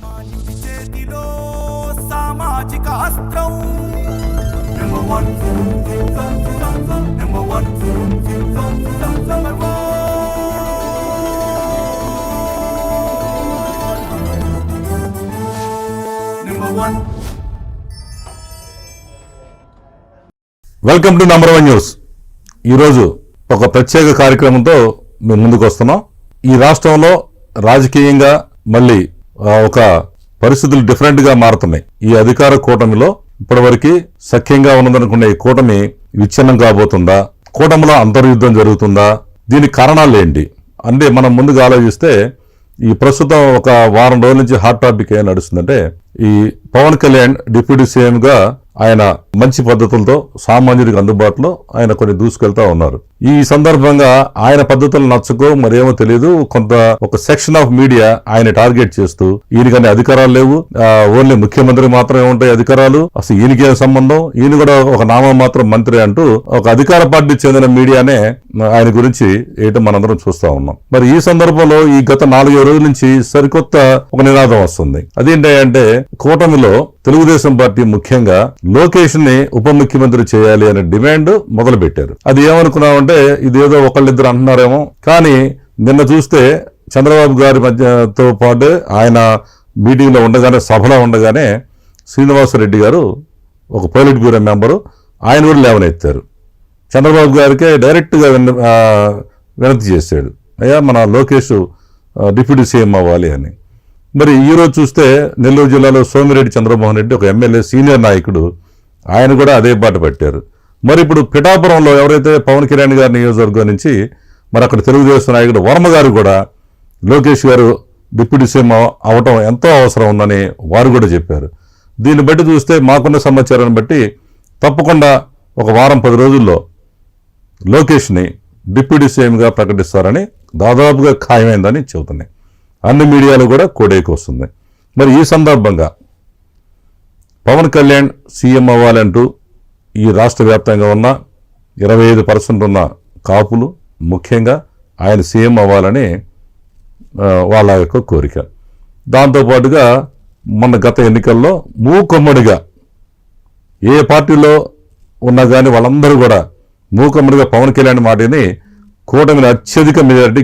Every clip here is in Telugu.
సామాన్యుడి చేతిలో సామాజిక అస్త్రం number one number one number one. Welcome to number one news. ఈరోజు ఒక ప్రత్యేక కార్యక్రమంతో మేము ముందుకు వస్తున్నాం. ఈ రాష్ట్రంలో రాజకీయంగా మళ్ళీ ఒక పరిస్థితులు డిఫరెంట్ గా మారుతున్నాయి. ఈ అధికార కూటమిలో ఇప్పటివరకు సఖ్యంగా ఉన్నదనుకునే ఈ కూటమి విచ్ఛిన్నం కాబోతుందా, కూటమిలో అంతర్యుద్ధం జరుగుతుందా, దీనికి కారణాలు ఏంటి అంటే మనం ముందుగా ఆలోచిస్తే ఈ ప్రస్తుతం ఒక వారం రోజుల నుంచి హాట్ టాపిక్ ఏం నడుస్తుందంటే ఈ పవన్ కళ్యాణ్ డిప్యూటీ సీఎం గా ఆయన మంచి పద్ధతులతో సామాన్యుడికి అందుబాటులో ఆయన కొన్ని దూసుకెళ్తా ఉన్నారు. ఈ సందర్భంగా ఆయన పద్ధతులు నచ్చకో మరేమో తెలియదు, కొంత ఒక సెక్షన్ ఆఫ్ మీడియా ఆయన టార్గెట్ చేస్తూ ఈయనకని అధికారాలు లేవు, ఓన్లీ ముఖ్యమంత్రి మాత్రమే ఉంటాయి అధికారాలు, అసలు ఈయనకేం సంబంధం, ఈయన కూడా ఒక నామం మాత్రం మంత్రి అంటూ ఒక అధికార పార్టీ చెందిన మీడియానే ఆయన గురించి ఏటో మనందరం చూస్తా ఉన్నాం. మరి ఈ సందర్భంలో ఈ గత 4 రోజుల నుంచి సరికొత్త ఒక నినాదం వస్తుంది. అదేంటంటే కూటమిలో తెలుగుదేశం పార్టీ ముఖ్యంగా లోకేష్ ని ఉప ముఖ్యమంత్రి చేయాలి అనే డిమాండ్ మొదలు పెట్టారు. అది ఏమనుకున్నామంటే ఇదేదో ఒకళ్ళిద్దరు అంటున్నారేమో, కానీ నిన్న చూస్తే చంద్రబాబు గారి మధ్యతో పాటు ఆయన మీటింగ్ లో ఉండగానే సభలో ఉండగానే శ్రీనివాసరెడ్డి గారు ఒక పొలిట్ బ్యూరో మెంబరు ఆయన కూడా లేవనెత్తారు. చంద్రబాబు గారికి డైరెక్ట్ గా వినతి చేశాడు, అయ్యా మన లోకేష్ డిప్యూటీ సీఎం అవ్వాలి అని. మరి ఈ రోజు చూస్తే నెల్లూరు జిల్లాలో సోమిరెడ్డి చంద్రమోహన్ రెడ్డి ఒక ఎమ్మెల్యే సీనియర్ నాయకుడు ఆయన కూడా అదే బాట పట్టారు. మరి ఇప్పుడు పిఠాపురంలో ఎవరైతే పవన్ కళ్యాణ్ గారి నియోజకవర్గం నుంచి మరి అక్కడ తెలుగుదేశం నాయకుడు వర్మ గారు కూడా లోకేష్ గారు డిప్యూటీ సీఎం అవటం ఎంతో అవసరం ఉందని వారు కూడా చెప్పారు. దీన్ని బట్టి చూస్తే మాకున్న సమాచారాన్ని బట్టి తప్పకుండా ఒక వారం 10 రోజుల్లో లోకేష్ని డిప్యూటీ సీఎంగా ప్రకటిస్తారని దాదాపుగా ఖాయమైందని చెబుతున్నాయి. అన్ని మీడియాలు కూడా కోడేకి వస్తుంది. మరి ఈ సందర్భంగా పవన్ కళ్యాణ్ సీఎం అవ్వాలంటూ ఈ రాష్ట్ర వ్యాప్తంగా ఉన్న 25% ఉన్న కాపులు ముఖ్యంగా ఆయన సీఎం అవ్వాలని వాళ్ళ యొక్క కోరిక. దాంతోపాటుగా మొన్న గత ఎన్నికల్లో మూకమ్మడిగా ఏ పార్టీలో ఉన్నా కానీ వాళ్ళందరూ కూడా మూకమ్మడిగా పవన్ కళ్యాణ్ మాటని కూటమిని అత్యధిక మెజారిటీతో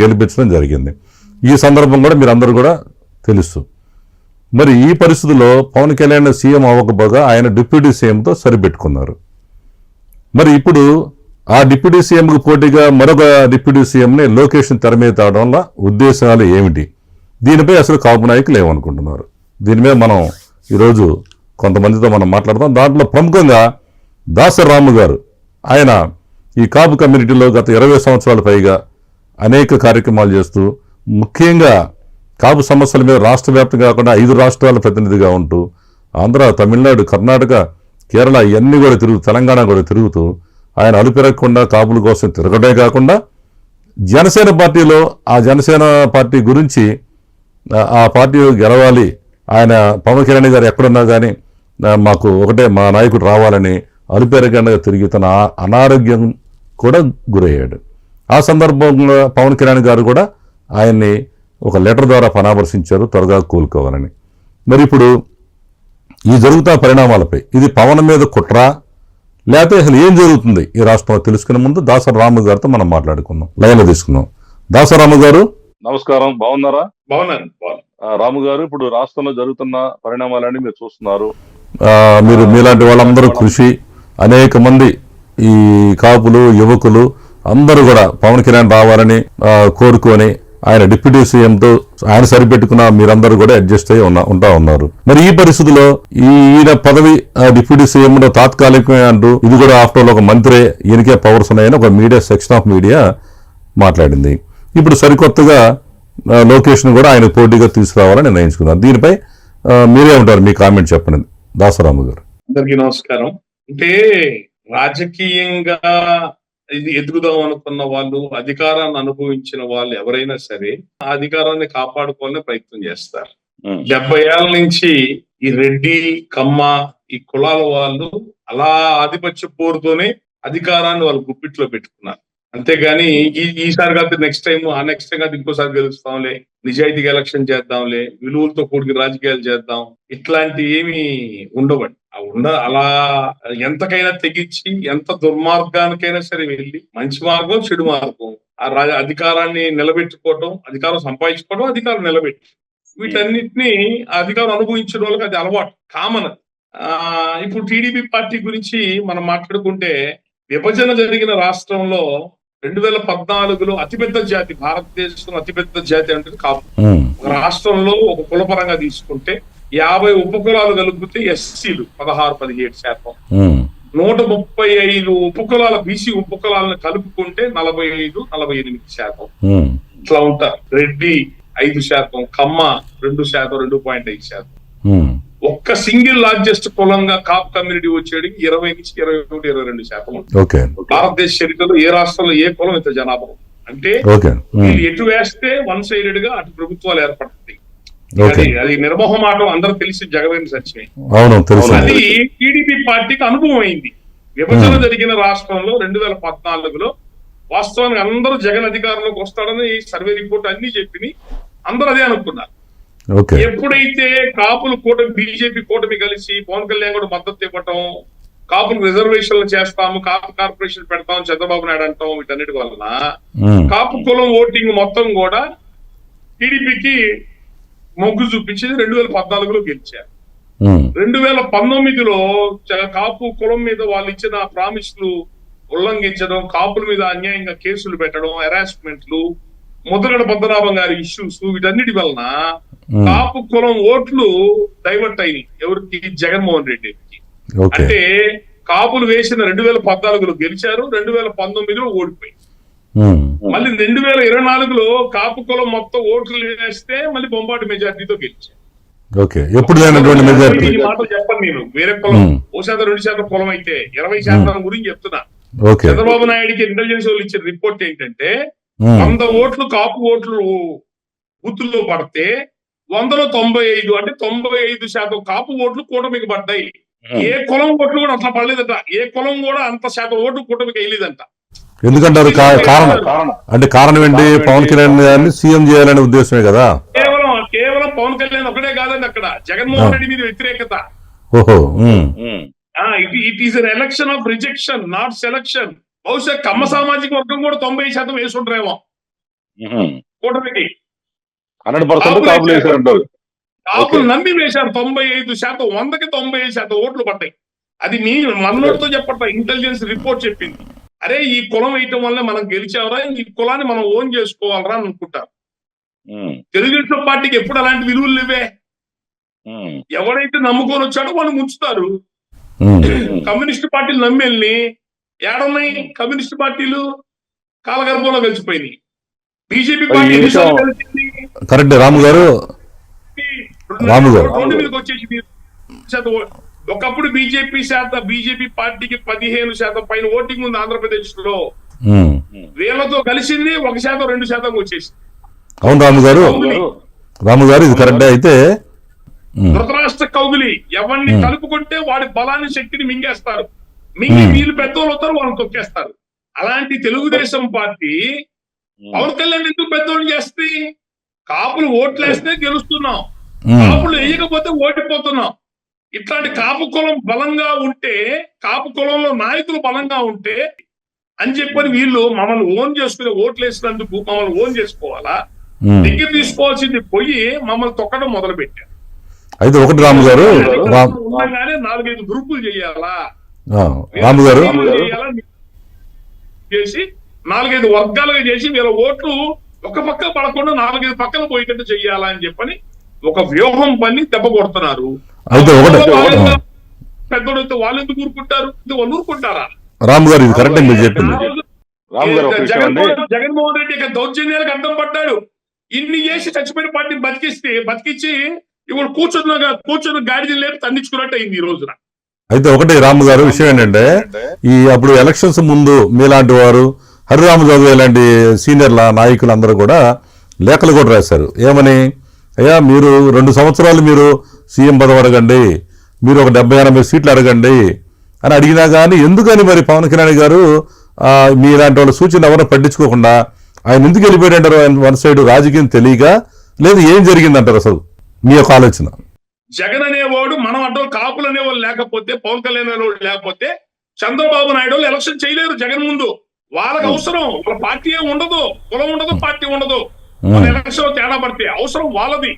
గెలిపించడం జరిగింది. ఈ సందర్భం కూడా మీరందరూ కూడా తెలుసు. మరి ఈ పరిస్థితుల్లో పవన్ కళ్యాణ్ సీఎం అవ్వకపోగా ఆయన డిప్యూటీ సీఎంతో సరిపెట్టుకున్నారు. మరి ఇప్పుడు ఆ డిప్యూటీ సీఎంకు పోటీగా మరొక డిప్యూటీ సీఎంని లోకేష్ని తెర మీద తేవడం వల్ల ఉద్దేశాలు ఏమిటి, దీనిపై అసలు కాపు నాయకులు ఏమనుకుంటున్నారు, దీని మీద మనం ఈరోజు కొంతమందితో మనం మాట్లాడతాం. దాంట్లో ప్రముఖంగా దాసరి రాము గారు, ఆయన ఈ కాపు కమ్యూనిటీలో గత 20 సంవత్సరాల పైగా అనేక కార్యక్రమాలు చేస్తూ ముఖ్యంగా కాపు సమస్యల మీద రాష్ట్ర వ్యాప్తంగా కాకుండా 5 రాష్ట్రాల ప్రతినిధిగా ఉంటూ ఆంధ్ర, తమిళనాడు, కర్ణాటక, కేరళ ఇవన్నీ కూడా తిరుగుతూ తెలంగాణ కూడా తిరుగుతూ ఆయన అలుపెరగకుండా కాపుల కోసం తిరగడమే కాకుండా జనసేన పార్టీలో ఆ జనసేన పార్టీ గురించి ఆ పార్టీ గెలవాలి, ఆయన పవన్ కళ్యాణ్ గారు ఎక్కడున్నా కానీ మాకు ఒకటే మా నాయకుడు రావాలని అలుపెరగంగా తిరిగి తన అనారోగ్యం కూడా గురయ్యాడు. ఆ సందర్భంలో పవన్ కళ్యాణ్ గారు కూడా ఆయన్ని ఒక లెటర్ ద్వారా పరామర్శించారు త్వరగా కోలుకోవాలని. మరి ఇప్పుడు ఈ జరుగుతున్న పరిణామాలపై ఇది పవన్ మీద కుట్ర లేకపోతే అసలు ఏం జరుగుతుంది ఈ రాష్ట్రంలో తెలుసుకునే ముందు దాసరి రాము గారితో మనం మాట్లాడుకుందాం, లైన్లో తీసుకుందాం. దాసరి రాము గారు నమస్కారం, బాగున్నారా? బాగున్నాను. రాము గారు, ఇప్పుడు రాష్ట్రంలో జరుగుతున్న పరిణామాలన్నీ మీరు చూస్తున్నారు. మీరు మీలాంటి వాళ్ళందరూ కృషి, అనేక మంది ఈ కాపులు యువకులు అందరూ కూడా పవన్ కళ్యాణ్ రావాలని కోరుకొని ఆయన డిప్యూటీ సీఎంతో ఆయన సరిపెట్టుకున్న మీరందరూ కూడా అడ్జస్ట్ అయ్యి ఉంటా ఉన్నారు. మరి ఈ పరిస్థితుల్లో ఈయన పదవి డిప్యూటీ సీఎం లో తాత్కాలికమే అంటూ ఇది కూడా ఆఫ్టర్ ఒక మంత్రే ఈయనకే పవర్స్ ఉన్నాయని ఒక మీడియా సెక్షన్ ఆఫ్ మీడియా మాట్లాడింది. ఇప్పుడు సరికొత్తగా లోకేష్ ను కూడా ఆయన పోటీగా తీసుకురావాలని నిర్ణయించుకున్నారు. దీనిపై మీరే ఉంటారు, మీ కామెంట్ చెప్పండి దాసరాము గారు. అందరికీ నమస్కారం. అంటే రాజకీయంగా ఇది ఎదుగుదాం అనుకున్న వాళ్ళు, అధికారాన్ని అనుభవించిన వాళ్ళు ఎవరైనా సరే ఆ అధికారాన్ని కాపాడుకోవాలని ప్రయత్నం చేస్తారు. 70 ఏళ్ల నుంచి ఈ రెడ్డి, కమ్మ, ఈ కులాల వాళ్ళు అలా ఆధిపత్య పోరుతోనే అధికారాన్ని వాళ్ళు గుప్పిట్లో పెట్టుకున్నారు. అంతేగాని ఈసారి కాదు నెక్స్ట్ టైం, ఆ నెక్స్ట్ టైం కాదు ఇంకోసారి గెలుస్తాంలే, నిజాయితీగా ఎలక్షన్ చేద్దాంలే, విలువలతో కూడిన రాజకీయాలు చేద్దాం, ఇట్లాంటి ఏమి ఉండవండి. అలా ఎంతకైనా తెగించి ఎంత దుర్మార్గానికైనా సరే వెళ్ళి మంచి మార్గం చెడు మార్గం అధికారాన్ని నిలబెట్టుకోవటం, అధికారం సంపాదించుకోవడం, అధికారం నిలబెట్టి వీటన్నిటిని అధికారం అనుభవించిన వాళ్ళకి అది అలవాటు, కామన్. ఇప్పుడు టీడీపీ పార్టీ గురించి మనం మాట్లాడుకుంటే, విభజన జరిగిన రాష్ట్రంలో 2014లో అతిపెద్ద జాతి, భారతదేశంలో అతిపెద్ద జాతి అంటే కాపు. ఒక రాష్ట్రంలో ఒక కులపరంగా తీసుకుంటే 50 ఉపకులాలు కలిపితే ఎస్సీలు 16-17%, 135 ఉపకులాల బీసీ ఉపకులాలను కలుపుకుంటే 45-48%. ఇట్లా ఉంటారు. రెడ్డి 5%, కమ్మ 2%, 2.5%. ఒక్క సింగిల్ లార్జెస్ట్ కులంగా కాప్ కమ్యూనిటీ వచ్చేది 20-21-22%. భారతదేశ చరిత్రలో ఏ రాష్ట్రంలో ఏ కులం ఇంత జనాభా అంటే వీళ్ళు ఎటు వేస్తే వన్ సైడెడ్ గా అటు ప్రభుత్వాలు ఏర్పడుతుంది. అది నిర్మోహమాటం అందరూ తెలిసి జగమైన సత్యమే. అది టీడీపీ పార్టీకి అనుభవం అయింది. విభజన జరిగిన రాష్ట్రంలో 2014లో వాస్తవానికి అందరూ జగన్ అధికారంలోకి వస్తాడని సర్వే రిపోర్ట్ అన్ని చెప్పి అందరూ అదే అనుకున్నారు. ఎప్పుడైతే కాపులు కూటమి, బీజేపీ కూటమి కలిసి పవన్ కళ్యాణ్ కూడా మద్దతు ఇవ్వటం, కాపులకు రిజర్వేషన్లు చేస్తాము, కాపు కార్పొరేషన్ పెడతాం చంద్రబాబు నాయుడు అంటాం, వీటన్నిటి వలన కాపు కులం ఓటింగ్ మొత్తం కూడా టీడీపీకి మొగ్గు చూపించింది. 2014లో గెలిచారు. 2019లో కాపు కులం మీద వాళ్ళు ఇచ్చిన ప్రామిస్లు ఉల్లంఘించడం, కాపుల మీద అన్యాయంగా కేసులు పెట్టడం, హెరాస్మెంట్లు, ముద్రగడ పద్మనాభం గారి ఇష్యూస్, వీటన్నిటి వలన కాపు కులం ఓట్లు డైవర్ట్ అయినాయి ఎవరికి? జగన్మోహన్ రెడ్డికి. అంటే కాపులు వేసిన 2014లో గెలిచారు, 2019లో ఓడిపోయి, మళ్ళీ 2024లో కాపు కులం మొత్తం ఓట్లు వేస్తే మళ్ళీ బొంబాటు మెజార్టీతో గెలిచారు. ఈ మాటలు చెప్పను నేను, వేరే కులం 1%-2% కులం అయితే 20% గురించి చెప్తున్నా. చంద్రబాబు నాయుడికి ఇంటెలిజెన్స్ వాళ్ళు ఇచ్చిన రిపోర్ట్ ఏంటంటే 100 ఓట్లు కాపు ఓట్లు బూతుల్లో పడితే 100లో 95 అంటే 95% కాపు ఓట్లు కూటమికి పడ్డాయి. ఏ కులం ఓట్లు కూడా అట్లా పడలేదట. ఏ కులం కూడా అంత శాతం ఓట్లు కూటమికి వేయలేదంట. ఎందుకంటారు? కారణం ఏంటి? పవన్ కళ్యాణ్ గారిని సీఎం చేయాలనే ఉద్దేశమే కదా. కేవలం పవన్ కళ్యాణ్ ఒకటే కాదండి, అక్కడ జగన్మోహన్ రెడ్డి మీద వ్యతిరేకత. It is an election of rejection, not selection. బహుశా కమ్మ సామాజిక వర్గం కూడా 90% వేసుంటారేమో కూటమికి. కాపులు నమ్మి వేశారు 95%, 100కి 95% ఓట్లు పడ్డాయి. అది మీ మనోడితో చెప్పట ఇంటెలిజెన్స్ రిపోర్ట్ చెప్పింది. అరే ఈ కులం వేయటం వల్ల మనం గెలిచావరా, ఈ కులాన్ని మనం ఓన్ చేసుకోవాలరా అని అనుకుంటారు. తెలుగుదేశం పార్టీకి ఎప్పుడు అలాంటి విలువలు లేవే. ఎవరైతే నమ్ముకొని వచ్చాడో వాళ్ళు ముంచుతారు. కమ్యూనిస్ట్ పార్టీలు నమ్మెల్ని ఏడున్నాయి? కమ్యూనిస్ట్ పార్టీలు కాలగర్భంలో కలిసిపోయినాయి. బీజేపీ పార్టీ కరెక్ట్ రాము గారు రోడ్డు మీదకి వచ్చేసి ఒకప్పుడు బీజేపీ పార్టీకి 15% పైన ఓటింగ్ ఉంది ఆంధ్రప్రదేశ్ లో. వీళ్ళతో కలిసింది 1%-2% వచ్చేసి. అవును రాము గారు ఇది కరెక్ట్. అయితే ధృతరాష్ట్ర కౌగులి ఎవరిని కలుపుకుంటే వాడి బలాన్ని శక్తిని మింగేస్తారు. మింగి వీళ్ళు పెద్దోళ్ళు అవుతారు, వాళ్ళని తొక్కేస్తారు. అలాంటి తెలుగుదేశం పార్టీ పవన్ కళ్యాణ్ ఎందుకు పెద్దోళ్ళు చేస్తే? కాపులు ఓట్లు వేస్తే గెలుస్తున్నాం, కాపులు వేయకపోతే ఓడిపోతున్నాం. ఇట్లాంటి కాపు కులం బలంగా ఉంటే, కాపు కులంలో నాయకులు బలంగా ఉంటే అని చెప్పని వీళ్ళు మమ్మల్ని ఓన్ చేసుకుని ఓట్లు వేసినందుకు మమ్మల్ని ఓన్ చేసుకోవాలా? దగ్గర తీసుకోవాల్సింది పోయి మమ్మల్ని తొక్కడం మొదలు పెట్టారు. అయితే ఒకటి రాము గారు, 4-5 గ్రూపులు చేయాలా, రాము గారు చేసి 4-5 వర్గాలుగా చేసి వీళ్ళ ఓట్లు ఒక పక్క పడకుండా 4-5 పక్కన పోయేటట్టు చెయ్యాలా అని చెప్పని ఒక వ్యూహం పని దెబ్బ కొడుతున్నారు. పెద్దోడితే వాళ్ళు ఎందుకు ఊరుకుంటారు? వాళ్ళు ఊరుకుంటారా? రాము గారు ఇది కరెక్ట్ మీరు చెప్పింది. జగన్మోహన్ రెడ్డి దౌర్జన్యాలకు అడ్డం పడ్డాడు. ఇన్ని చేసి చచ్చిపోయిన పార్టీని బతికించి ఇప్పుడు కూర్చొని గాడిద లేపు తన్నించుకున్నట్టు అయింది ఈ రోజున. అయితే ఒకటి రాము గారు విషయం ఏంటంటే, అప్పుడు ఎలక్షన్స్ ముందు మీలాంటి వారు, హరిరామ జోగయ్య లాంటి సీనియర్ నాయకులు అందరూ కూడా లేఖలు కూడా రాశారు. ఏమని? అయ్యా మీరు 2 సంవత్సరాలు మీరు సీఎం పదవి అడగండి, మీరు ఒక 70-80 సీట్లు అడగండి అని అడిగినా కానీ ఎందుకని మరి పవన్ కళ్యాణ్ గారు మీలాంటి వాళ్ళ సూచన ఎవరు పట్టించుకోకుండా ఆయన ఎందుకు వెళ్ళిపోయాడంటారు? ఆయన వన్ సైడ్ రాజకీయం తెలియక, లేదు ఏం జరిగిందంటారు అసలు మీ యొక్క ఆలోచన? జగన్ అనేవాడు మనం అడ్డం కాపులు అనేవాళ్ళు లేకపోతే, పవన్ కళ్యాణ్ అనేవాళ్ళు లేకపోతే చంద్రబాబు నాయుడు వాళ్ళు ఎలక్షన్ చేయలేరు జగన్ ముందు. వాళ్ళకి అవసరం వాళ్ళ పార్టీ ఉండదు, కులం ఉండదు, పార్టీ ఉండదు. ఎలక్షన్ తేడా పడితే అవసరం వాళ్ళది.